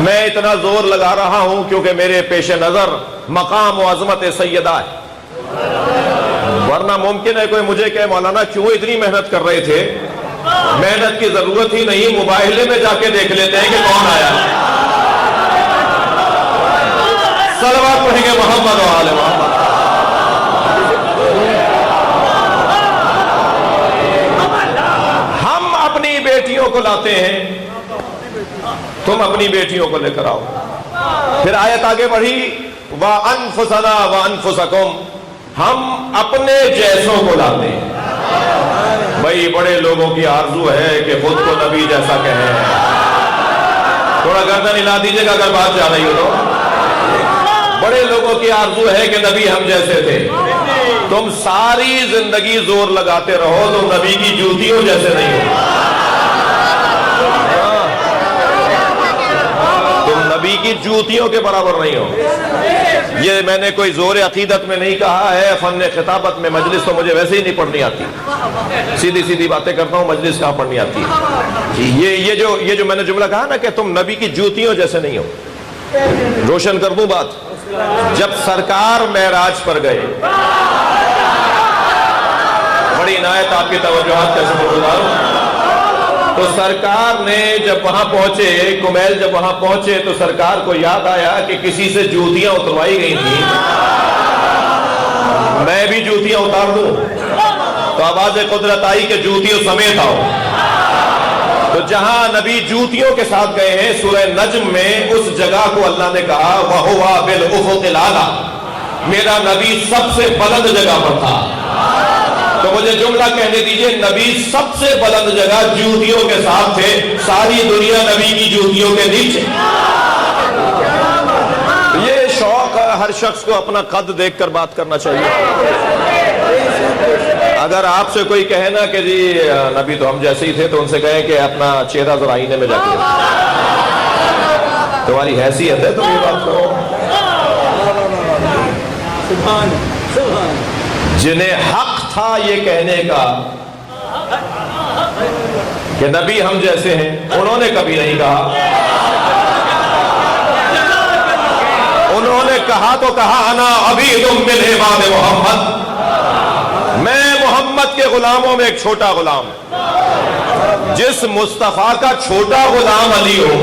میں اتنا زور لگا رہا ہوں کیونکہ میرے پیش نظر مقام و عظمت سیدہ ہے، ورنہ ممکن ہے کوئی مجھے کہ مولانا کیوں اتنی محنت کر رہے تھے؟ محنت کی ضرورت ہی نہیں، موبائل میں جا کے دیکھ لیتے ہیں کہ کون آیا۔ صلوات پڑھیں گے محمد و آل محمد۔ ہم اپنی بیٹیوں کو لاتے ہیں، تم اپنی بیٹیوں کو لے کر آؤ۔ پھر آیت آگے بڑھی، وَأَنفُسَنَا وَأَنفُسَكُمْ، ہم اپنے جیسوں کو لاتے ہیں۔ بھئی بڑے لوگوں کی آرزو ہے کہ خود کو نبی جیسا کہیں، تھوڑا گردن ہلا دیجئے گا اگر بات جا رہی ہو تو۔ بڑے لوگوں کی آرزو ہے کہ نبی ہم جیسے تھے، تم ساری زندگی زور لگاتے رہو، تم نبی کی جوتیوں جیسے نہیں ہو، تم نبی کی جوتیوں کے برابر نہیں ہو۔ یہ میں نے کوئی زور عقیدت میں نہیں کہا ہے، فن خطابت میں مجلس تو مجھے ویسے ہی نہیں پڑھنی آتی، سیدھی سیدھی باتیں کرتا ہوں، مجلس کہاں پڑھنی آتی ہے۔ یہ جو میں نے جملہ کہا نا کہ تم نبی کی جوتیوں جیسے نہیں ہو، روشن کر دوں بات۔ جب سرکار معراج پر گئے، بڑی عنایت آپ کی توجہات کا شکر گزار ہوں، تو سرکار نے جب وہاں پہنچے، کمیل جب وہاں پہنچے تو سرکار کو یاد آیا کہ کسی سے جوتیاں اتروائی گئی تھیں، میں بھی جوتیاں اتار دوں۔ تو آواز قدرت آئی کہ جوتیوں سمیت آؤ۔ تو جہاں نبی جوتیوں کے ساتھ گئے ہیں، سورہ نجم میں اس جگہ کو اللہ نے کہا وَهُوَ بِالْأُفُقِ الْأَعْلَىٰ، میرا نبی سب سے بلند جگہ پر تھا۔ تو مجھے جملہ کہنے دیجئے، نبی سب سے بلند جگہ جوتیوں کے ساتھ تھے، ساری دنیا نبی کی جوتیوں کے نیچے۔ یہ شوق ہر شخص کو اپنا قد دیکھ کر بات کرنا چاہیے۔ اگر آپ سے کوئی کہے نا کہ جی نبی تو ہم جیسے ہی تھے، تو ان سے کہیں کہ اپنا چہرہ ذرا آئینے میں جا کے، تمہاری حیثیت ہے تم یہ بات کرو۔ جنہیں حق تھا یہ کہنے کا کہ نبی ہم جیسے ہیں، انہوں نے کبھی نہیں کہا۔ انہوں نے کہا تو کہا انا عبید من عباد محمد، میں محمد کے غلاموں میں ایک چھوٹا غلام۔ جس مصطفیٰ کا چھوٹا غلام علی ہو،